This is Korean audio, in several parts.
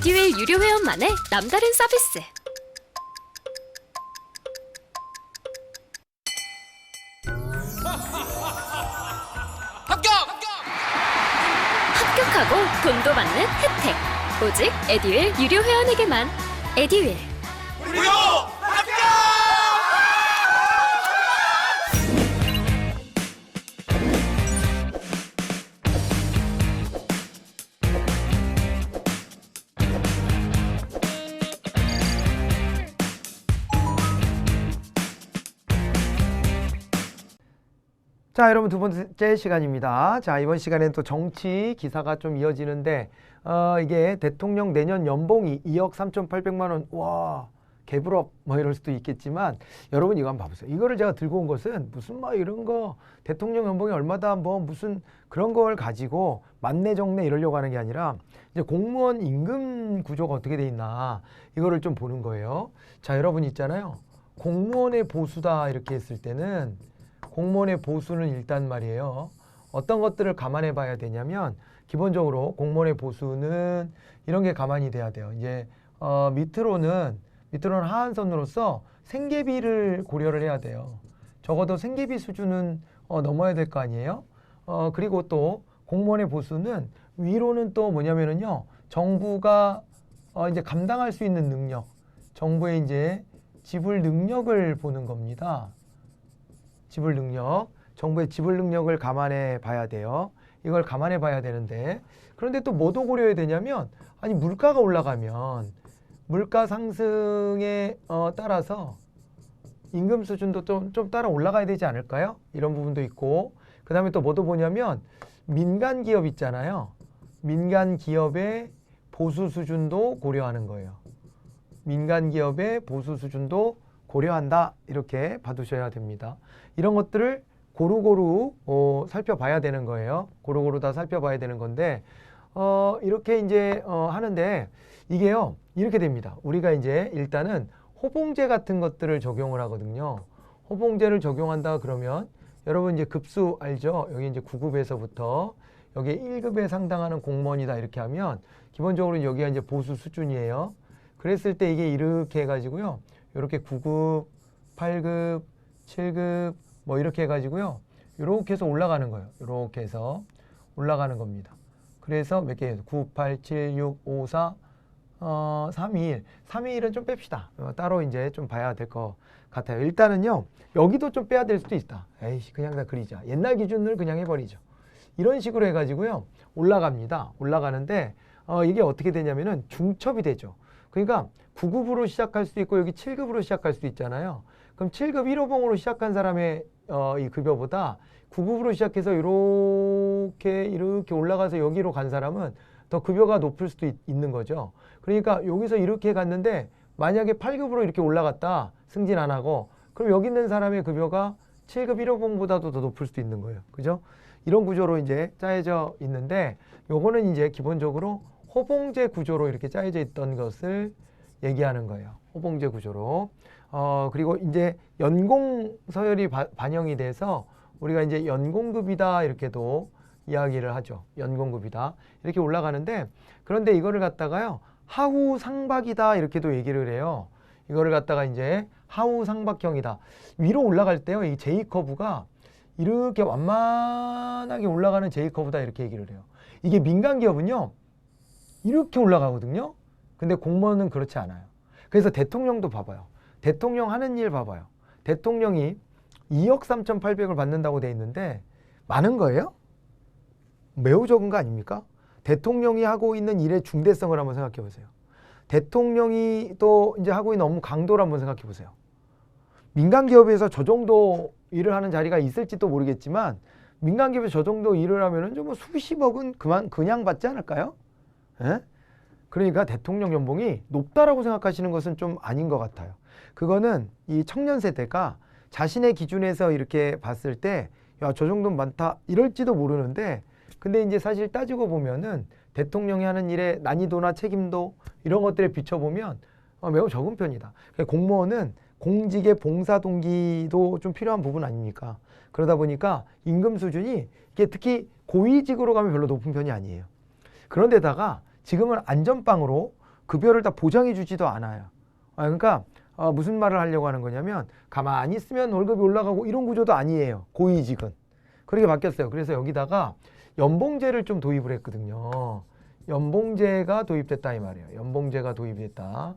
에듀윌 유료 회원만의 남다른 서비스. 합격하고 돈도 받는 혜택. 오직 에듀윌 유료 회원에게만. 에듀윌. 무료 합격! 자, 여러분 두 번째 시간입니다. 자, 이번 시간에는 또 정치 기사가 좀 이어지는데 이게 대통령 내년 연봉이 2억 3,800만 원. 와, 개부럽 뭐 이럴 수도 있겠지만 여러분 이거 한번 봐보세요. 이거를 제가 들고 온 것은 무슨 막 이런 거 대통령 연봉이 얼마다 뭐 무슨 그런 걸 가지고 만내 정내 이러려고 하는 게 아니라 이제 공무원 임금 구조가 어떻게 돼 있나 이거를 좀 보는 거예요. 자, 여러분 있잖아요. 공무원의 보수다 이렇게 했을 때는 공무원의 보수는 일단 말이에요. 어떤 것들을 감안해 봐야 되냐면 기본적으로 공무원의 보수는 이런 게 가만히 돼야 돼요. 이제 밑으로는 하한선으로서 생계비를 고려를 해야 돼요. 적어도 생계비 수준은 넘어야 될 거 아니에요. 그리고 또 공무원의 보수는 위로는 또 뭐냐면은요. 정부가 이제 감당할 수 있는 능력, 정부의 이제 지불 능력을 보는 겁니다. 지불 능력, 정부의 지불 능력을 감안해 봐야 돼요. 이걸 감안해 봐야 되는데 그런데 또 뭐도 고려해야 되냐면 아니 물가가 올라가면 물가 상승에 따라서 임금 수준도 좀 따라 올라가야 되지 않을까요? 이런 부분도 있고 그 다음에 또 뭐도 보냐면 민간 기업 있잖아요. 민간 기업의 보수 수준도 고려하는 거예요. 민간 기업의 보수 수준도 고려한다 이렇게 봐두셔야 됩니다. 이런 것들을 고루고루 살펴봐야 되는 거예요. 고루고루 다 살펴봐야 되는 건데 이렇게 이제 하는데 이게요 이렇게 됩니다. 우리가 이제 일단은 호봉제 같은 것들을 적용을 하거든요. 호봉제를 적용한다 그러면 여러분 이제 급수 알죠? 여기 이제 9급에서부터 여기 1급에 상당하는 공무원이다 이렇게 하면 기본적으로 여기가 이제 보수 수준이에요. 그랬을 때 이게 이렇게 해가지고요. 이렇게 9급, 8급, 7급 뭐 이렇게 해가지고요. 이렇게 해서 올라가는 거예요. 이렇게 해서 올라가는 겁니다. 그래서 몇 개예요? 9, 8, 7, 6, 5, 4, 3, 2, 1. 3, 2, 1은 좀 뺍시다. 따로 이제 좀 봐야 될 것 같아요. 일단은요. 여기도 좀 빼야 될 수도 있다. 에이씨, 그냥 다 그리자. 옛날 기준을 그냥 해버리죠. 이런 식으로 해가지고요. 올라갑니다. 올라가는데 이게 어떻게 되냐면은 중첩이 되죠. 그러니까 9급으로 시작할 수도 있고 여기 7급으로 시작할 수도 있잖아요. 그럼 7급 1호봉으로 시작한 사람의 이 급여보다 9급으로 시작해서 이렇게 올라가서 여기로 간 사람은 더 급여가 높을 수도 있는 거죠. 그러니까 여기서 이렇게 갔는데 만약에 8급으로 이렇게 올라갔다 승진 안 하고 그럼 여기 있는 사람의 급여가 7급 1호봉보다도 더 높을 수도 있는 거예요. 그죠? 이런 구조로 이제 짜여져 있는데 요거는 이제 기본적으로 호봉제 구조로 이렇게 짜여져 있던 것을 얘기하는 거예요. 호봉제 구조로. 그리고 이제 연공 서열이 반영이 돼서 우리가 이제 연공급이다 이렇게도 이야기를 하죠. 연공급이다. 이렇게 올라가는데 그런데 이거를 갖다가요. 하후 상박이다 이렇게도 얘기를 해요. 이거를 갖다가 이제 하후 상박형이다. 위로 올라갈 때요. 이 J커브가 이렇게 완만하게 올라가는 J커브다 이렇게 얘기를 해요. 이게 민간 기업은요. 이렇게 올라가거든요. 근데 공무원은 그렇지 않아요. 그래서 대통령도 봐봐요. 대통령 하는 일 봐봐요. 대통령이 2억 3,800을 받는다고 돼 있는데 많은 거예요? 매우 적은 거 아닙니까? 대통령이 하고 있는 일의 중대성을 한번 생각해 보세요. 대통령이 또 이제 하고 있는 업무 강도를 한번 생각해 보세요. 민간 기업에서 저 정도 일을 하는 자리가 있을지도 모르겠지만 민간 기업에서 저 정도 일을 하면은 좀 수십억은 그냥 받지 않을까요? 예? 그러니까 대통령 연봉이 높다라고 생각하시는 것은 좀 아닌 것 같아요. 그거는 이 청년 세대가 자신의 기준에서 이렇게 봤을 때 야, 저 정도는 많다 이럴지도 모르는데 근데 이제 사실 따지고 보면은 대통령이 하는 일의 난이도나 책임도 이런 것들에 비춰보면 매우 적은 편이다. 공무원은 공직의 봉사 동기도 좀 필요한 부분 아닙니까? 그러다 보니까 임금 수준이 이게 특히 고위직으로 가면 별로 높은 편이 아니에요. 그런데다가 지금은 안전빵으로 급여를 다 보장해 주지도 않아요. 그러니까 무슨 말을 하려고 하는 거냐면 가만히 있으면 월급이 올라가고 이런 구조도 아니에요. 고위직은. 그렇게 바뀌었어요. 그래서 여기다가 연봉제를 좀 도입을 했거든요. 연봉제가 도입됐다 이 말이에요. 연봉제가 도입됐다.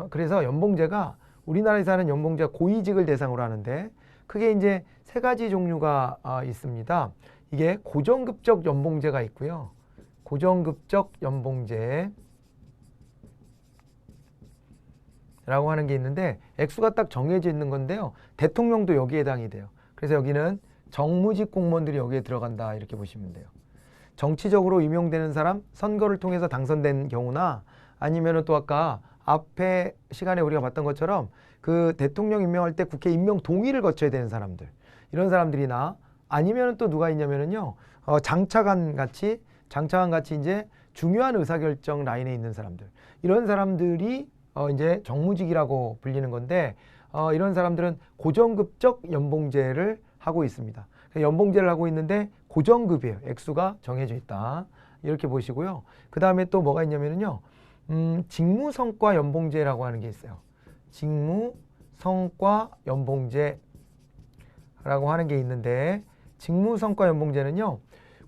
그래서 연봉제가 우리나라에서 하는 연봉제가 고위직을 대상으로 하는데 크게 이제 세 가지 종류가 있습니다. 이게 고정급적 연봉제가 있고요. 고정급적 연봉제 라고 하는 게 있는데 액수가 딱 정해져 있는 건데요. 대통령도 여기에 해당이 돼요. 그래서 여기는 정무직 공무원들이 여기에 들어간다 이렇게 보시면 돼요. 정치적으로 임용되는 사람, 선거를 통해서 당선된 경우나 아니면은 또 아까 앞에 시간에 우리가 봤던 것처럼 그 대통령 임명할 때 국회 임명 동의를 거쳐야 되는 사람들, 이런 사람들이나 아니면은 또 누가 있냐면은요, 장차관 같이 이제 중요한 의사결정 라인에 있는 사람들, 이런 사람들이 이제 정무직이라고 불리는 건데, 이런 사람들은 고정급적 연봉제를 하고 있습니다. 연봉제를 하고 있는데 고정급이에요. 액수가 정해져 있다. 이렇게 보시고요. 그 다음에 또 뭐가 있냐면요, 직무성과 연봉제라고 하는 게 있어요. 직무성과 연봉제라고 하는 게 있는데, 직무성과 연봉제는요,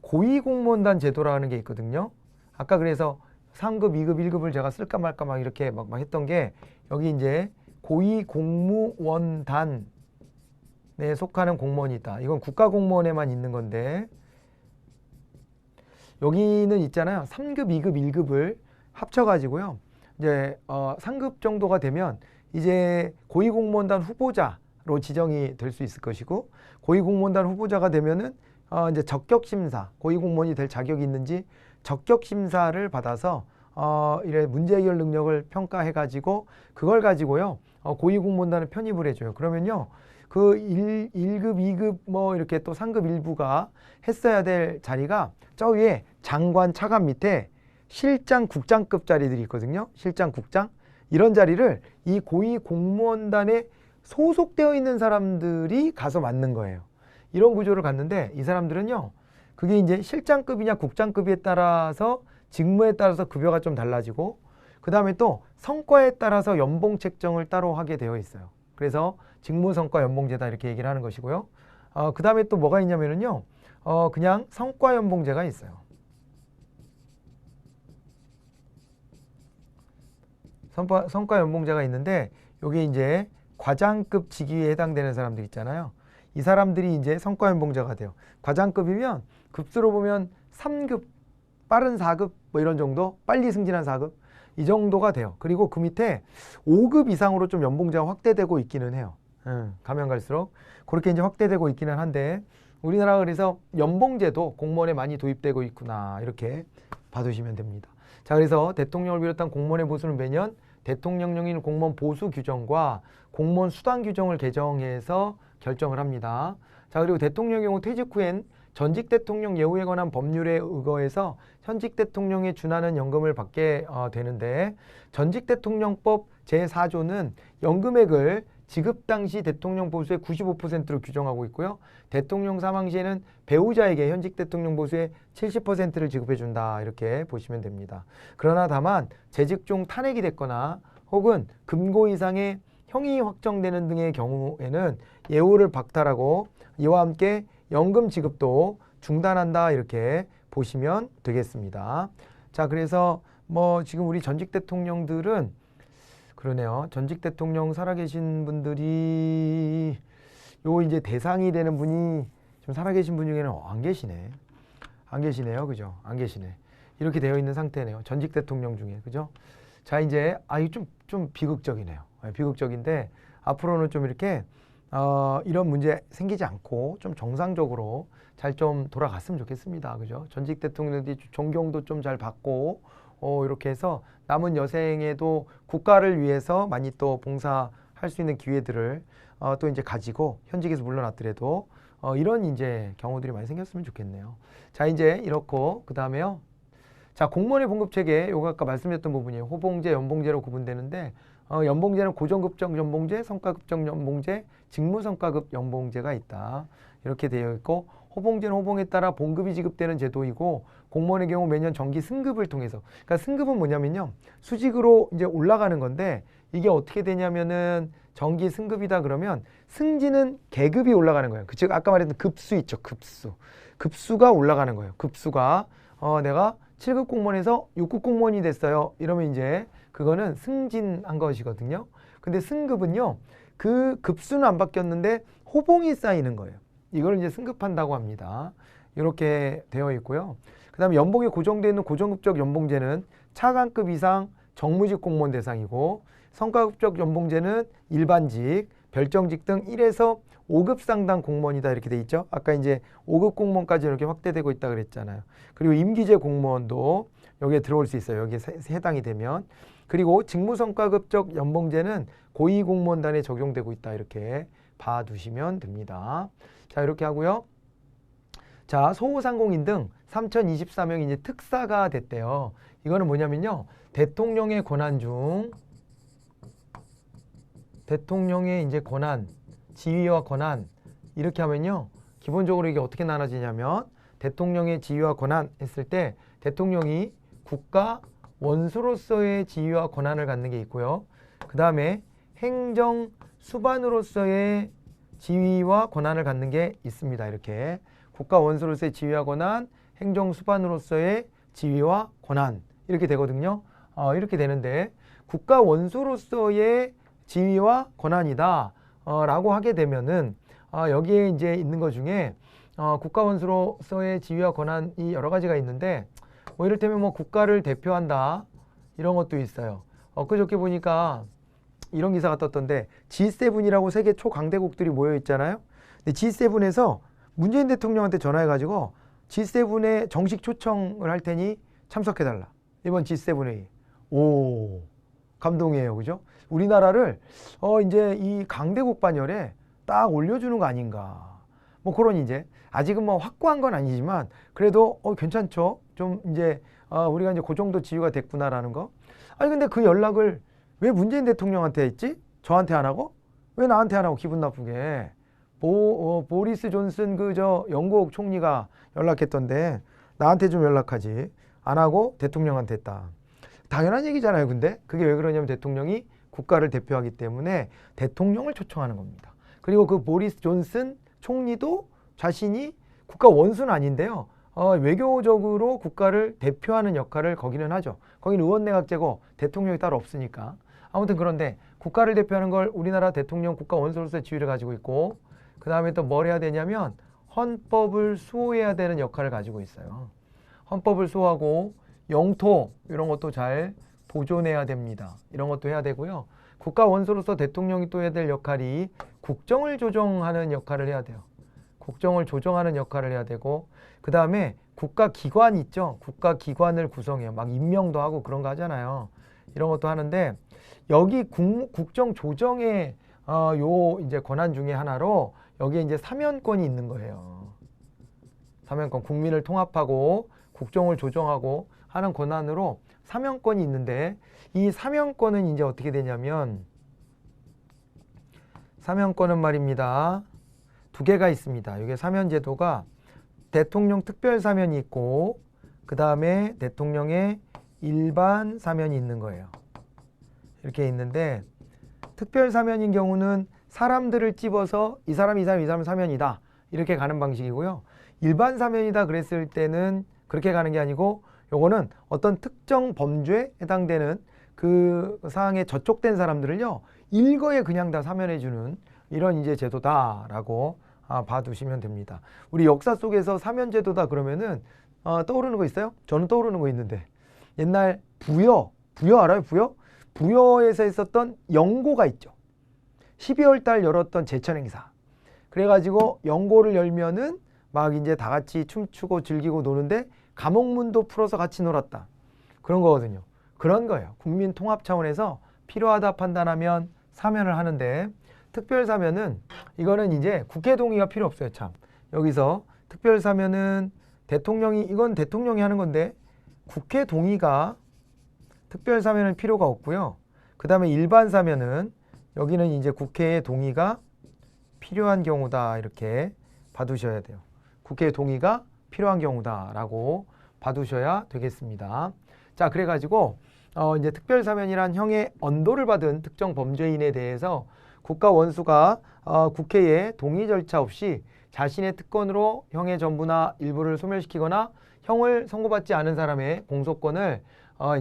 고위공무원단 제도라는 게 있거든요. 아까 그래서 3급, 2급, 1급을 제가 쓸까 말까 막 이렇게 막 했던 게, 여기 이제 고위공무원단에 속하는 공무원이 있다. 이건 국가공무원에만 있는 건데, 여기는 있잖아요. 3급, 2급, 1급을 합쳐가지고요. 이제 3급 정도가 되면 이제 고위공무원단 후보자로 지정이 될 수 있을 것이고, 고위공무원단 후보자가 되면은 이제 적격심사, 고위공무원이 될 자격이 있는지 적격심사를 받아서 이래 문제 해결 능력을 평가해가지고 그걸 가지고요 고위공무원단을 편입을 해줘요. 그러면요 그 1급, 2급 뭐 이렇게 또 3급 일부가 했어야 될 자리가 저 위에 장관, 차관 밑에 실장, 국장급 자리들이 있거든요. 실장, 국장, 이런 자리를 이 고위공무원단에 소속되어 있는 사람들이 가서 맡는 거예요. 이런 구조를 갖는데, 이 사람들은요 그게 이제 실장급이냐 국장급에 따라서 직무에 따라서 급여가 좀 달라지고, 그 다음에 또 성과에 따라서 연봉 책정을 따로 하게 되어 있어요. 그래서 직무성과 연봉제다 이렇게 얘기를 하는 것이고요. 그 다음에 또 뭐가 있냐면요, 그냥 성과 연봉제가 있어요. 성과 연봉제가 있는데, 여기 이제 과장급 직위에 해당되는 사람들 있잖아요. 이 사람들이 이제 성과 연봉제가 돼요. 과장급이면 급수로 보면 3급, 빠른 4급 뭐 이런 정도, 빨리 승진한 4급 이 정도가 돼요. 그리고 그 밑에 5급 이상으로 좀 연봉제가 확대되고 있기는 해요. 가면 갈수록 그렇게 이제 확대되고 있기는 한데, 우리나라 그래서 연봉제도 공무원에 많이 도입되고 있구나 이렇게 봐두시면 됩니다. 자, 그래서 대통령을 비롯한 공무원의 보수는 매년 대통령령인 공무원 보수 규정과 공무원 수당 규정을 개정해서 결정을 합니다. 자, 그리고 대통령의 경우 퇴직 후엔 전직 대통령 예우에 관한 법률에 의거해서 현직 대통령에 준하는 연금을 받게 되는데, 전직 대통령법 제4조는 연금액을 지급 당시 대통령 보수의 95%로 규정하고 있고요. 대통령 사망 시에는 배우자에게 현직 대통령 보수의 70%를 지급해 준다 이렇게 보시면 됩니다. 그러나 다만 재직 중 탄핵이 됐거나 혹은 금고 이상의 형이 확정되는 등의 경우에는 예우를 박탈하고 이와 함께 연금 지급도 중단한다 이렇게 보시면 되겠습니다. 자, 그래서 뭐 지금 우리 전직 대통령들은 그러네요. 전직 대통령 살아계신 분들이 요 이제 대상이 되는 분이 좀 살아계신 분 중에는 안 계시네. 안 계시네요. 그죠? 안 계시네. 이렇게 되어 있는 상태네요. 전직 대통령 중에. 그죠? 자, 이제 이거 좀 비극적이네요. 비극적인데 앞으로는 좀 이렇게 이런 문제 생기지 않고 좀 정상적으로 잘 좀 돌아갔으면 좋겠습니다. 그죠? 전직 대통령들이 존경도 좀 잘 받고 이렇게 해서 남은 여생에도 국가를 위해서 많이 또 봉사할 수 있는 기회들을 또 이제 가지고 현직에서 물러났더라도 이런 이제 경우들이 많이 생겼으면 좋겠네요. 자, 이제 이렇고 그 다음에요. 자, 공무원의 봉급 체계, 요거 아까 말씀드렸던 부분이에요. 호봉제, 연봉제로 구분되는데 연봉제는 고정급적 연봉제, 성과급적 연봉제, 직무성과급 연봉제가 있다. 이렇게 되어 있고 호봉제는 호봉에 따라 봉급이 지급되는 제도이고 공무원의 경우 매년 정기 승급을 통해서 그러니까 승급은 뭐냐면요. 수직으로 이제 올라가는 건데 이게 어떻게 되냐면은 정기 승급이다 그러면 승진은 계급이 올라가는 거예요. 즉 아까 말했던 급수 있죠. 급수가 올라가는 거예요. 급수가 내가 7급 공무원에서 6급 공무원이 됐어요. 이러면 이제 그거는 승진한 것이거든요. 근데 승급은요. 그 급수는 안 바뀌었는데 호봉이 쌓이는 거예요. 이걸 이제 승급한다고 합니다. 이렇게 되어 있고요. 그 다음에 연봉이 고정되어 있는 고정급적 연봉제는 차관급 이상 정무직 공무원 대상이고 성과급적 연봉제는 일반직, 별정직 등 1에서 5급 상당 공무원이다 이렇게 돼 있죠. 아까 이제 5급 공무원까지 이렇게 확대되고 있다 그랬잖아요. 그리고 임기제 공무원도 여기에 들어올 수 있어요. 여기에 해당이 되면. 그리고 직무성과급적 연봉제는 고위공무원단에 적용되고 있다 이렇게 봐두시면 됩니다. 자 이렇게 하고요. 자 소호상공인 등 3,024명이 이제 특사가 됐대요. 이거는 뭐냐면요. 대통령의 권한 중 대통령의 이제 권한, 지위와 권한 이렇게 하면요. 기본적으로 이게 어떻게 나눠지냐면 대통령의 지위와 권한 했을 때 대통령이 국가 원수로서의 지위와 권한을 갖는 게 있고요. 그 다음에 행정 수반으로서의 지위와 권한을 갖는 게 있습니다. 이렇게 국가 원수로서의 지위와 권한, 행정 수반으로서의 지위와 권한 이렇게 되거든요. 이렇게 되는데 국가 원수로서의 지위와 권한이다 라고 하게 되면은 여기에 이제 있는 것 중에 국가 원수로서의 지위와 권한이 여러 가지가 있는데 뭐 이를테면 뭐 국가를 대표한다 이런 것도 있어요. 엊그저께 보니까 이런 기사가 떴던데 G7이라고 세계 초강대국들이 모여 있잖아요. 근데 G7에서 문재인 대통령한테 전화해가지고 G7에 정식 초청을 할 테니 참석해달라. 이번 G7 회의. 오, 감동이에요, 그죠? 우리나라를 이제 이 강대국 반열에 딱 올려주는 거 아닌가. 뭐 그런 이제 아직은 뭐 확고한 건 아니지만 그래도 괜찮죠. 좀 이제 우리가 이제 그 정도 지위가 됐구나라는 거. 아니 근데 그 연락을 왜 문재인 대통령한테 했지? 저한테 안 하고? 왜 나한테 안 하고 기분 나쁘게? 보리스 존슨 영국 총리가 연락했던데 나한테 좀 연락하지. 안 하고 대통령한테 했다. 당연한 얘기잖아요. 근데 그게 왜 그러냐면 대통령이 국가를 대표하기 때문에 대통령을 초청하는 겁니다. 그리고 그 보리스 존슨 총리도 자신이 국가 원수는 아닌데요. 외교적으로 국가를 대표하는 역할을 거기는 하죠. 거기는 의원내각제고 대통령이 따로 없으니까. 아무튼 그런데 국가를 대표하는 걸 우리나라 대통령 국가 원수로서의 지위를 가지고 있고 그 다음에 또 뭘 해야 되냐면 헌법을 수호해야 되는 역할을 가지고 있어요. 헌법을 수호하고 영토 이런 것도 잘 보존해야 됩니다. 이런 것도 해야 되고요. 국가 원수로서 대통령이 또 해야 될 역할이 국정을 조정하는 역할을 해야 돼요. 국정을 조정하는 역할을 해야 되고 그 다음에 국가기관 있죠. 국가기관을 구성해요. 막 임명도 하고 그런 거 하잖아요. 이런 것도 하는데 여기 국정 조정의 요 이제 권한 중에 하나로 여기에 이제 사면권이 있는 거예요. 사면권, 국민을 통합하고 국정을 조정하고 하는 권한으로 사면권이 있는데 이 사면권은 이제 어떻게 되냐면 사면권은 말입니다. 두 개가 있습니다. 이게 사면제도가 대통령 특별 사면이 있고 그 다음에 대통령의 일반 사면이 있는 거예요. 이렇게 있는데 특별 사면인 경우는 사람들을 찝어서 이 사람 사면이다 이렇게 가는 방식이고요. 일반 사면이다 그랬을 때는 그렇게 가는 게 아니고 요거는 어떤 특정 범죄에 해당되는 그 사항에 저촉된 사람들을요 일거에 그냥 다 사면해주는 이런 이제 제도다라고 봐두시면 됩니다. 우리 역사 속에서 사면제도다 그러면은 떠오르는 거 있어요? 저는 떠오르는 거 있는데 옛날 부여 알아요? 부여에서 있었던 영고가 있죠. 12월 달 열었던 제천행사. 그래가지고 영고를 열면은 막 이제 다 같이 춤추고 즐기고 노는데 감옥문도 풀어서 같이 놀았다. 그런 거거든요. 그런 거예요. 국민 통합 차원에서 필요하다 판단하면 사면을 하는데 특별 사면은 이거는 이제 국회 동의가 필요 없어요. 참. 여기서 특별 사면은 이건 대통령이 하는 건데 국회 동의가 특별 사면은 필요가 없고요. 그 다음에 일반 사면은 여기는 이제 국회의 동의가 필요한 경우다 이렇게 봐두셔야 돼요. 국회의 동의가 필요한 경우다라고 봐두셔야 되겠습니다. 자, 그래가지고 이제 특별사면이란 형의 언도를 받은 특정 범죄인에 대해서 국가 원수가 국회의 동의 절차 없이 자신의 특권으로 형의 전부나 일부를 소멸시키거나 형을 선고받지 않은 사람의 공소권을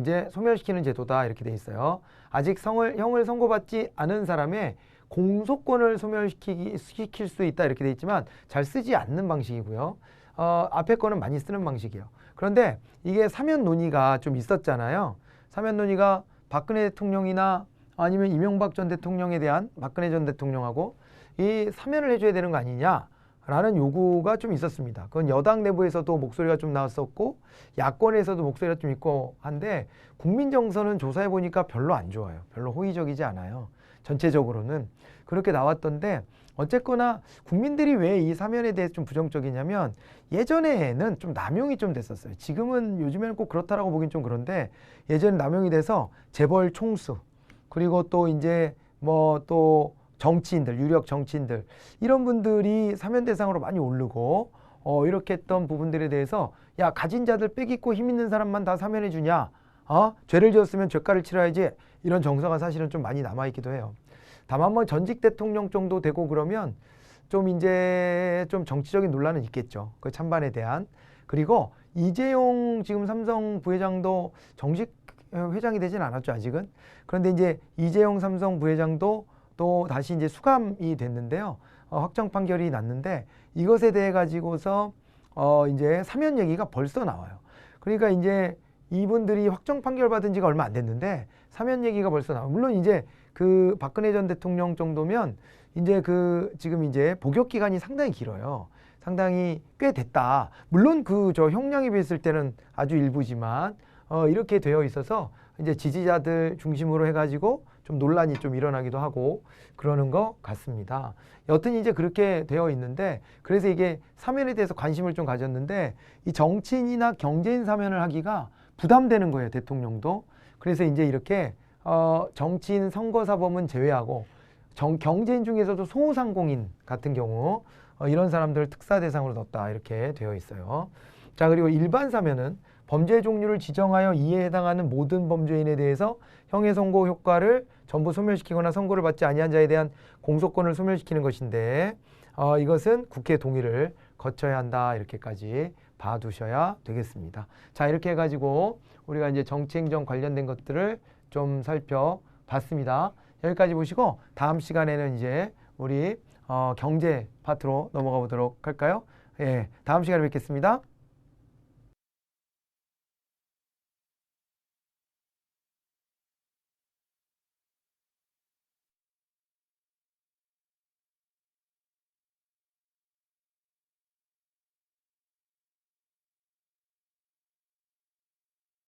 이제 소멸시키는 제도다 이렇게 돼 있어요. 아직 형을 선고받지 않은 사람의 공소권을 소멸시킬 수 있다 이렇게 돼 있지만 잘 쓰지 않는 방식이고요. 앞에 거는 많이 쓰는 방식이에요. 그런데 이게 사면 논의가 좀 있었잖아요. 사면 논의가 박근혜 대통령이나 아니면 이명박 전 대통령에 대한 박근혜 전 대통령하고 이 사면을 해줘야 되는 거 아니냐라는 요구가 좀 있었습니다. 그건 여당 내부에서도 목소리가 좀 나왔었고 야권에서도 목소리가 좀 있고 한데 국민 정서는 조사해 보니까 별로 안 좋아요. 별로 호의적이지 않아요. 전체적으로는 그렇게 나왔던데 어쨌거나 국민들이 왜 이 사면에 대해서 좀 부정적이냐면 예전에는 좀 남용이 좀 됐었어요. 지금은 요즘에는 꼭 그렇다라고 보긴 좀 그런데 예전에 남용이 돼서 재벌 총수 그리고 또 이제 뭐 또 정치인들 유력 정치인들 이런 분들이 사면 대상으로 많이 오르고 이렇게 했던 부분들에 대해서 야 가진 자들 빼기고 힘 있는 사람만 다 사면해 주냐 죄를 지었으면 죄가를 치러야지 이런 정서가 사실은 좀 많이 남아있기도 해요. 다만 뭐 전직 대통령 정도 되고 그러면 좀 이제 좀 정치적인 논란은 있겠죠. 그 찬반에 대한. 그리고 이재용 지금 삼성 부회장도 정식 회장이 되진 않았죠, 아직은. 그런데 이제 이재용 삼성 부회장도 또 다시 이제 수감이 됐는데요. 확정 판결이 났는데 이것에 대해 가지고서 이제 사면 얘기가 벌써 나와요. 그러니까 이제 이분들이 확정 판결 받은 지가 얼마 안 됐는데 사면 얘기가 벌써 나와요. 물론 이제 그 박근혜 전 대통령 정도면 이제 그 지금 이제 복역 기간이 상당히 길어요. 상당히 꽤 됐다. 물론 그 저 형량에 비했을 때는 아주 일부지만 이렇게 되어 있어서 이제 지지자들 중심으로 해가지고 좀 논란이 좀 일어나기도 하고 그러는 것 같습니다. 여튼 이제 그렇게 되어 있는데 그래서 이게 사면에 대해서 관심을 좀 가졌는데 이 정치인이나 경제인 사면을 하기가 부담되는 거예요, 대통령도. 그래서 이제 이렇게 정치인 선거사범은 제외하고 경제인 중에서도 소상공인 같은 경우 이런 사람들을 특사 대상으로 넣었다 이렇게 되어 있어요. 자, 그리고 일반 사면은 범죄 종류를 지정하여 이에 해당하는 모든 범죄인에 대해서 형의 선고 효과를 전부 소멸시키거나 선고를 받지 아니한 자에 대한 공소권을 소멸시키는 것인데 이것은 국회 동의를 거쳐야 한다 이렇게까지 봐두셔야 되겠습니다. 자, 이렇게 해가지고 우리가 이제 정치행정 관련된 것들을 좀 살펴봤습니다. 여기까지 보시고 다음 시간에는 이제 우리 경제 파트로 넘어가 보도록 할까요? 예, 다음 시간에 뵙겠습니다.